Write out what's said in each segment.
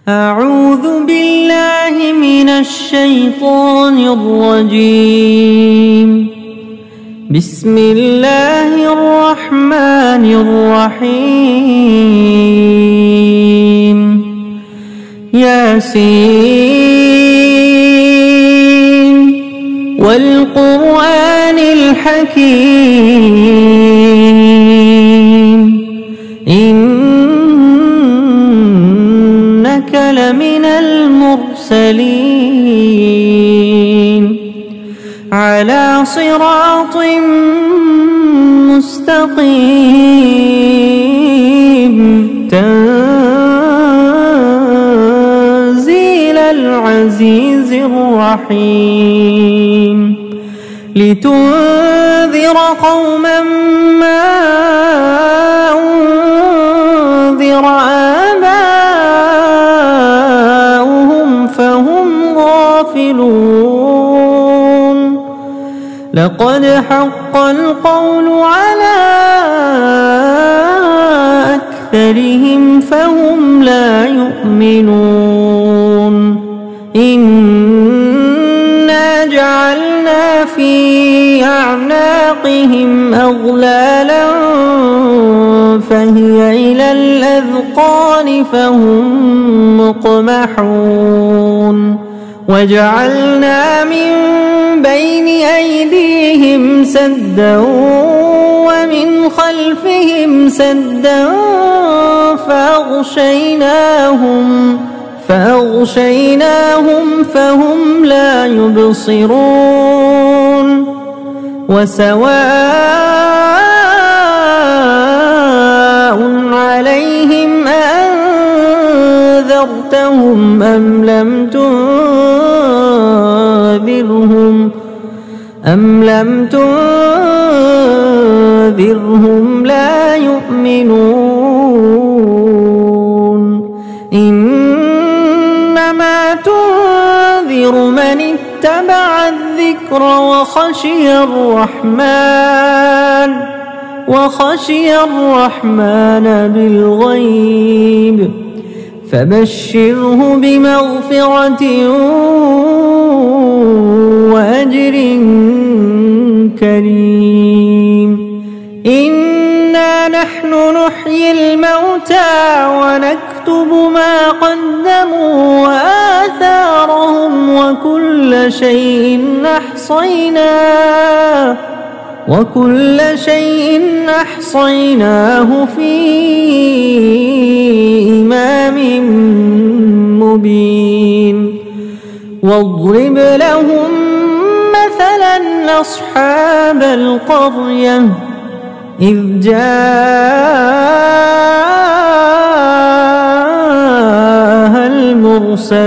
أعوذ بالله من الشيطان الرجيم. بسم الله الرحمن الرحيم. ياسين والقرآن الحكيم إنك لمن المرسلين على صراط مستقيم تنزيل العزيز الرحيم لتنذر قوما ما أنذر آباؤهم فهم غافلون. لقد حق القول على أكثرهم فهم لا يؤمنون. إنا جعلنا في أعناقهم أغلالا فهي إلى الأذقان فهم مقمحون. وجعلنا من بين أيديهم سدا ومن خلفهم سدا فأغشيناهم فهم لا يبصرون. وسواء عليهم أأنذرتهم أم لم تنذرهم لا يؤمنون. إنما تنذر من اتبع الذكر وخشي الرحمن بالغيب فبشره بمغفرة وأجر كريم. إنا نحن نحيي الموتى ونكتب ما قدموا وآثارهم وكل شيء أحصيناه في إمام مبين. واضرب لهم مثلا أصحاب القرية إذ جاءها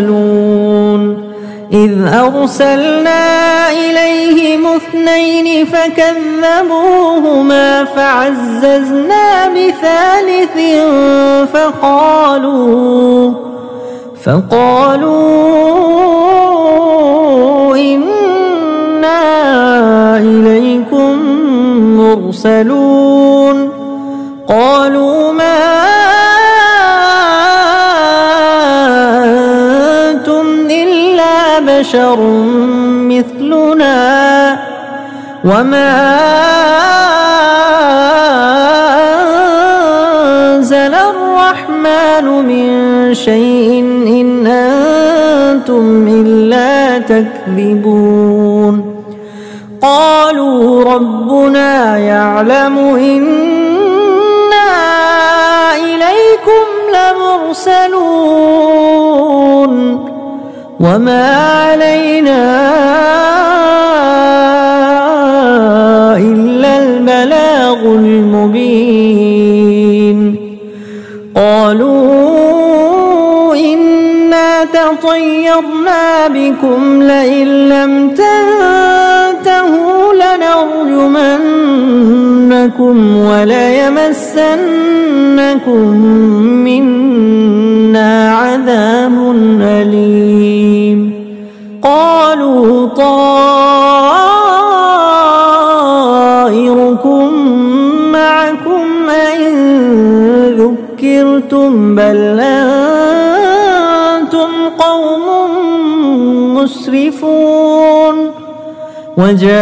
المرسلون إذ أرسلنا إليهم 2 فكذبوهما فعززنا بثالث فقالوا إنا إليكم مرسلون. قالوا ما أنتم إلا بشر مثلنا وما أنزل الرحمن من شيء إن أنتم إلا تكذبون. قالوا ربنا يعلم إنا إليكم لمرسلون وما علينا إلا البلاغ المبين. قالوا إنا تطيرنا بكم لئن لم تنتهوا لنرجمنكم وليمسنكم منا عذاب أليم. قالوا طائركم معكم أئن ذكرتم بل قوم مسرفون وجاء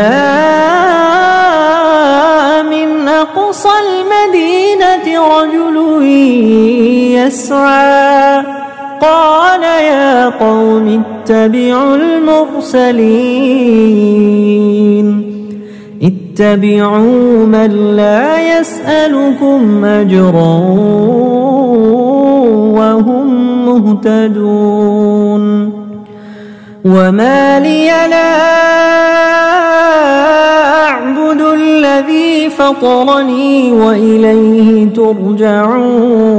من أقصى المدينة رجل يسعى قال يا قوم اتبعوا المرسلين اتبعوا من لا يسألكم أجرا وهم مهتدون وما لي لا أعبد الذي فطرني وإليه ترجعون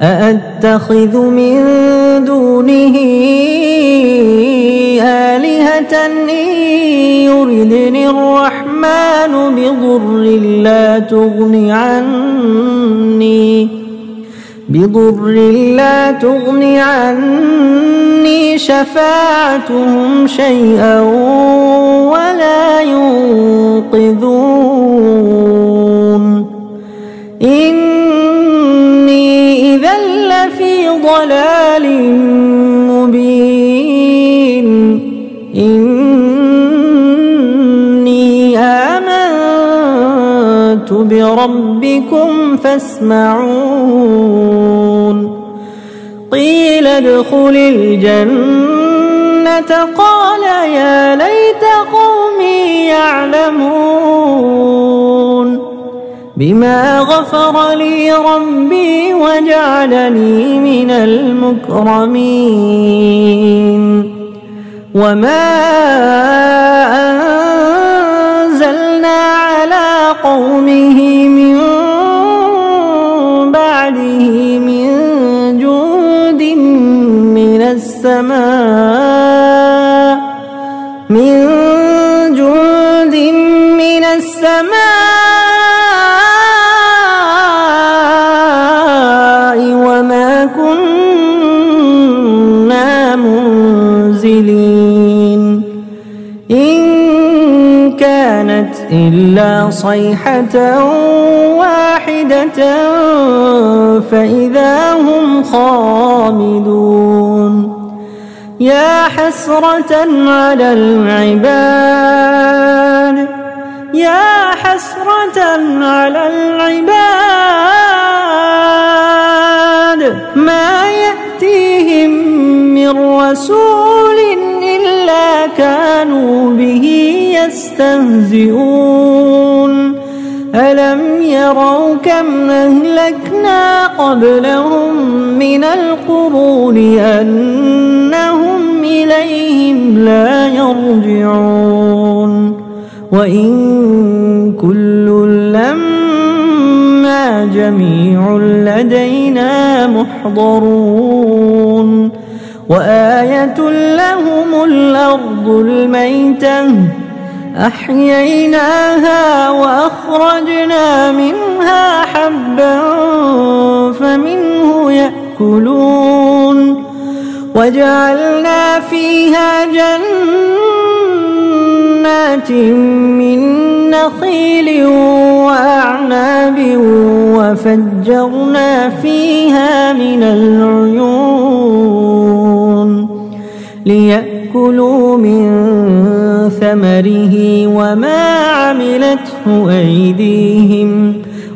أأتخذ من دونه آلهة إن يردني الرحمن بضر لا تغن عني شفاعتهم شيئا ولا ينقذون إني إذا لفي ضلال مبين إني آمنت بربكم فاسمعون قيل ادخل الجنة قال يا ليت قومي يعلمون بما غفر لي ربي وجعلني من المكرمين وما أنزلنا على قومه من بعده من جند من السماء وما كنا منزلين إن كانت إلا صيحة واحدة فإذا هم خامدون يا حسرة على العباد ما يأتيهم من رسول إلا كانوا به يستهزئون ألم يروا كم أهلكنا قبلهم من القرون أنهم إليهم لا يرجعون وإن كل لما جميع لدينا محضرون وآية لهم الأرض الميتة أحييناها وأخرجنا منها حبا فمنه يأكلون وجعلنا فيها جنات من نخيل وأعناب وفجرنا فيها من العيون ليأكلوا من ثمره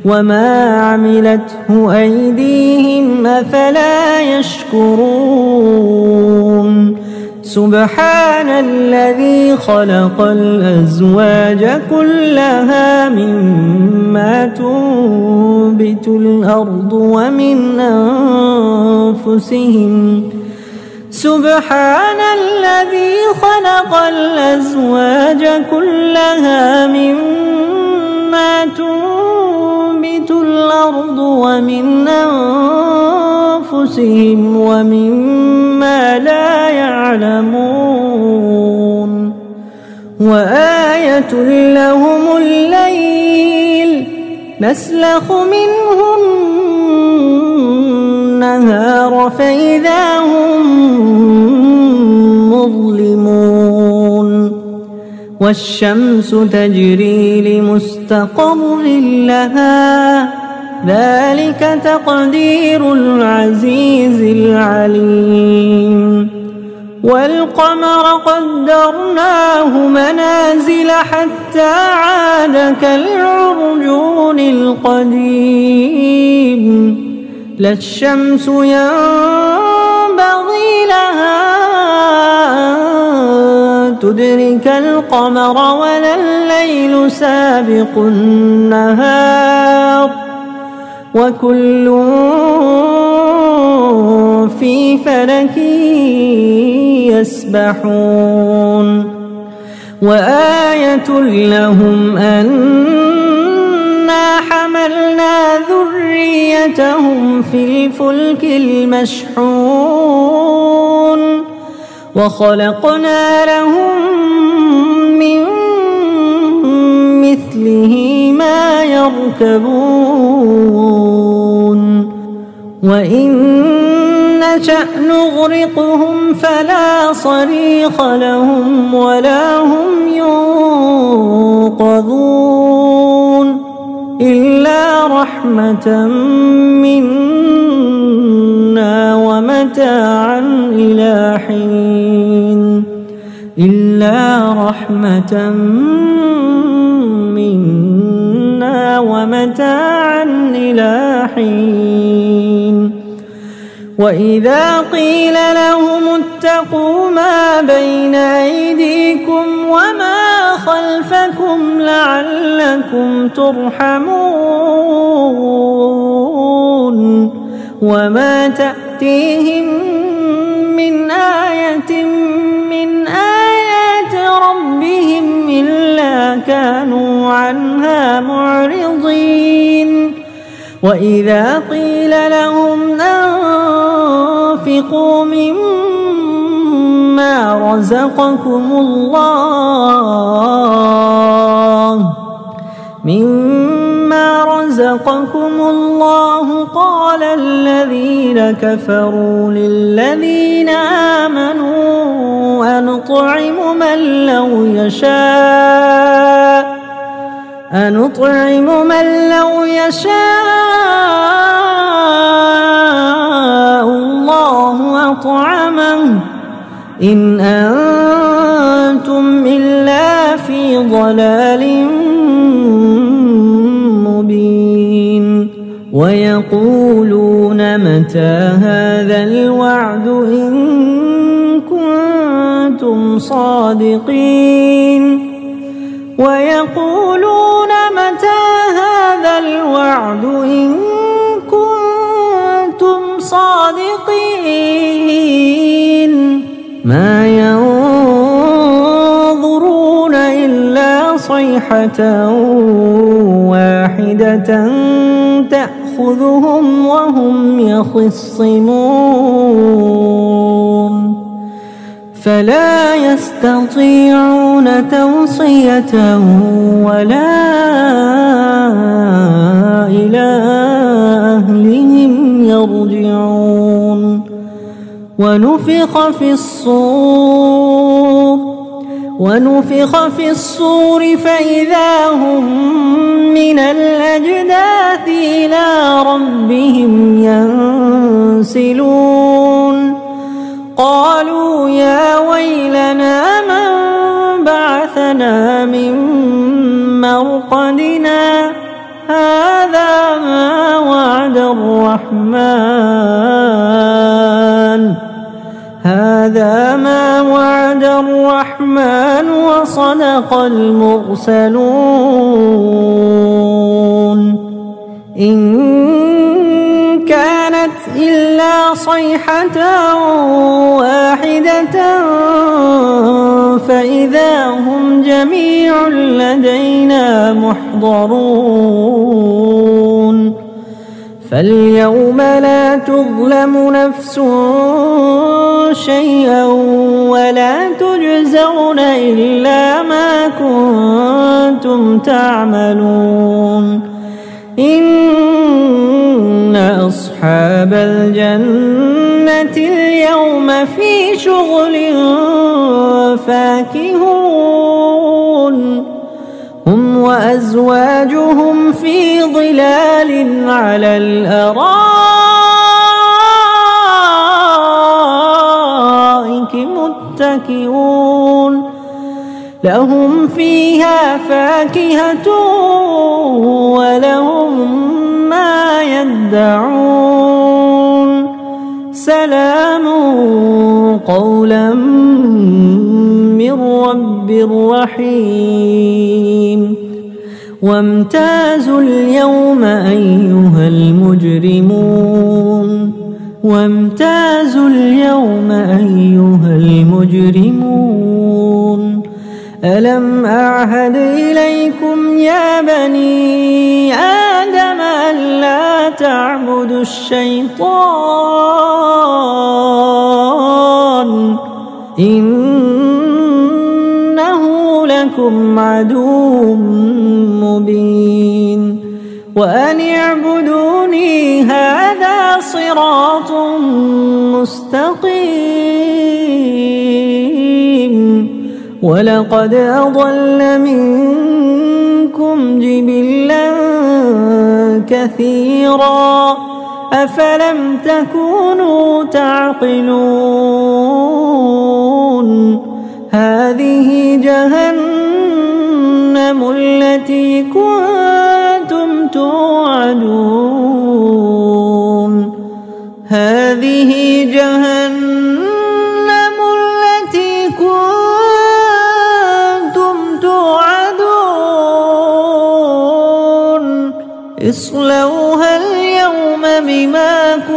وما عملته أيديهم أفلا يشكرون سبحان الذي خلق الأزواج كلها مما تنبت الأرض ومن أنفسهم سبحان الذي خلق الأزواج كلها مما تنبت الأرض ومن أنفسهم ومما لا يعلمون وآية لهم الليل نسلخ منه النهار فإذا هم مظلمون والشمس تجري لمستقر لها ذلك تقدير العزيز العليم والقمر قدرناه منازل حتى عاد كالعرجون القديم لا الشمس ينبغي لها أن تدرك القمر ولا الليل سابق النهار وكل في فلك يسبحون وآية لهم أنا حملنا ذريتهم في الفلك المشحون وخلقنا لهم من مثله ما يركبون وإن نشأ نغرقهم فلا صريخ لهم ولا هم ينقذون إلا رحمة منا ومتاعا إلى حين إلا رحمة منا ومتاعا إلى حين وإذا قيل لهم اتقوا ما بين أيديكم وما خلفكم لعلكم ترحمون وما تأتيهم من آية من آيات ربهم إلا كانوا عنها معرضين وإذا قيل لهم أنفقوا مما رزقكم الله قال الذين كفروا للذين آمنوا أنطعم من لو يشاء الله أطعمه إن أنتم إلا في ضلال مبين ويقولون متى هذا الوعد إن كنتم صادقين ويقولون متى هذا الوعد إن كنتم صادقين ما ينظرون إلا صيحة واحدة تأخذهم وهم يخصمون فلا يستطيعون توصية ولا إلى أهلهم يرجعون ونفخ في الصور فإذا هم من الأجداث إلى ربهم ينسلون قالوا يا ويلنا من بعثنا من مرقدنا هذا ما وعد الرحمن وصدق المرسلون إن كانت إلا صيحة واحدة فإذا هم جميع لدينا محضرون فاليوم لا تظلم نفس شيئا ولا تجزون إلا ما كنتم تعملون إن أصحاب الجنة اليوم في شغل فاكهون هم وأزواجهم في ظلال على الأرائك متكئون لهم فيها فاكهة ولهم ما يدعون سلام قولا من رب رحيم وامتازوا اليوم أيها المجرمون وامتازوا اليوم أيها المجرمون ألم أعهد إليكم يا بني آدم ألا تعبدوا الشيطان إنه لكم عدو مبين وأن اعبدوني هذا صراط مستقيم ولقد أضل منكم جبلا كثيرا أفلم تكونوا تعقلون هذه جهنم التي كنتم توعدون هذه جهنم التي كنتم توعدون اصلوها اليوم بما كنتم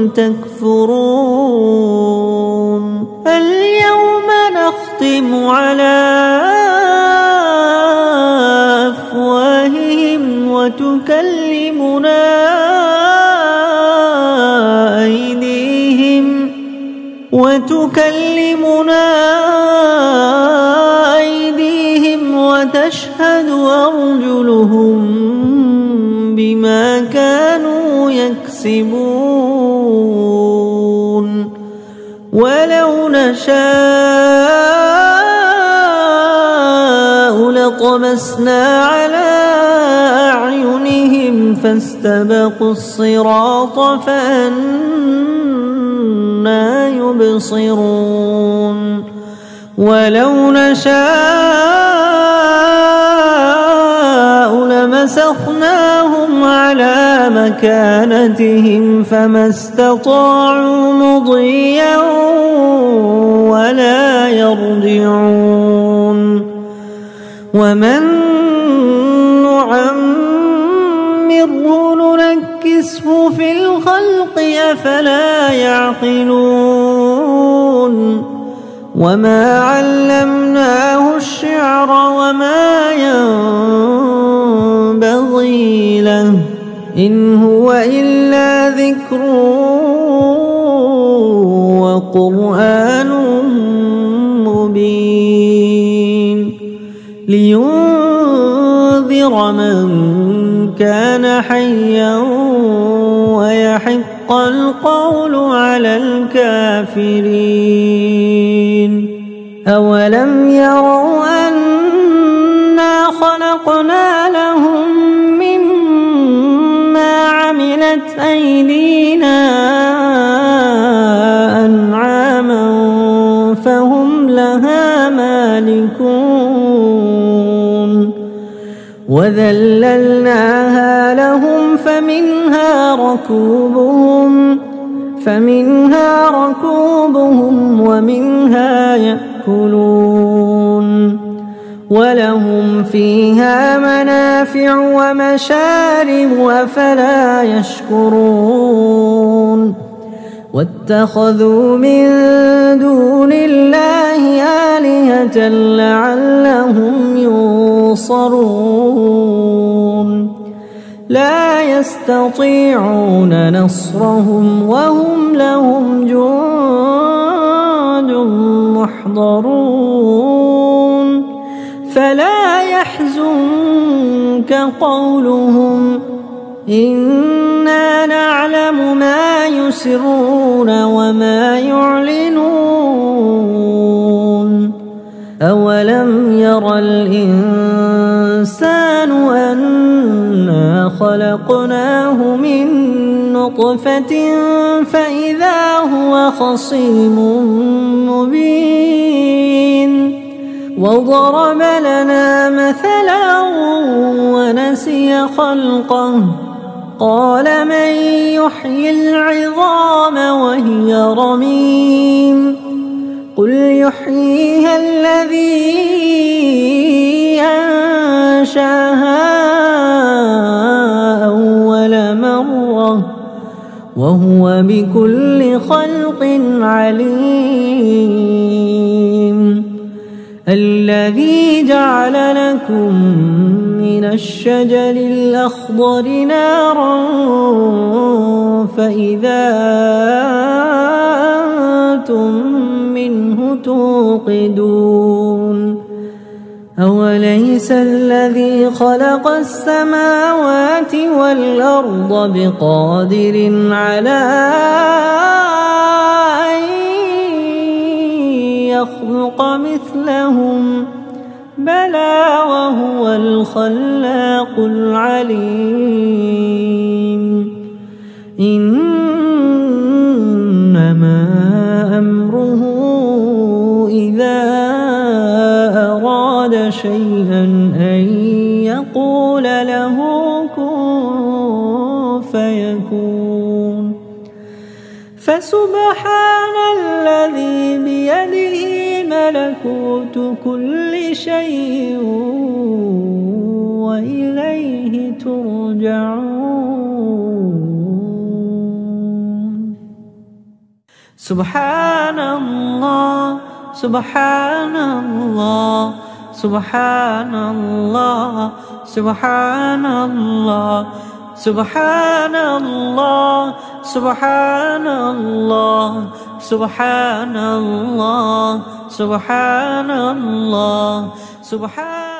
تكفرون اليوم نختم على أفواههم وتكلمنا أيديهم وتشهد أرجلهم بما كانوا يكسبون ولو نشاء لطمسنا على أعينهم فاستبقوا الصراط فأنى يبصرون ولو نشاء لمسخناهم على مكانتهم فما استطاعوا مضيا ولا يرجعون ومن نعمره ننكسه في الخلق أفلا يعقلون وما علمناه الشعر وما ينبغي له إن هو إلا ذكر وقرآن مبين لينذر من كان حيا ويحق القول على الكافرين أولم يروا أنا خلقنا لهم مما عملت أيدينا أنعاما فهم لها مالكون وذللناها لهم فمنها ركوبهم ومنها يأكلون ولهم فيها منافع ومشارب أفلا يشكرون واتخذوا من دون الله آلهة لعلهم ينصرون لا يستطيعون نصرهم وهم لهم جند محضرون فلا يحزنك قولهم إنا نعلم ما يسرون وما يعلنون أولم ير الإنسان أنا خلقناه من نطفة فإذا هو خصيم مبين وضرب لنا مثلا ونسي خلقه قال من يحيي العظام وهي رميم قل يحييها الذي أنشأها أول مرة وهو بكل خلق عليم الذي جعل لكم من الشجر الأخضر نارا فإذا أنتم منه توقدون أوليس الذي خلق السماوات والأرض بقادر على أن يخلق مثلهم بلى وهو الخلاق العليم إنما أمره إذا أراد شيئا أن يقول له كن فيكون فسبحان الذي بيده ملكوت كل شيء وإليه ترجعون سبحان الله سبحان الله سبحان الله سبحان الله سبحان الله سبحان الله سبحان الله سبحان الله سبحان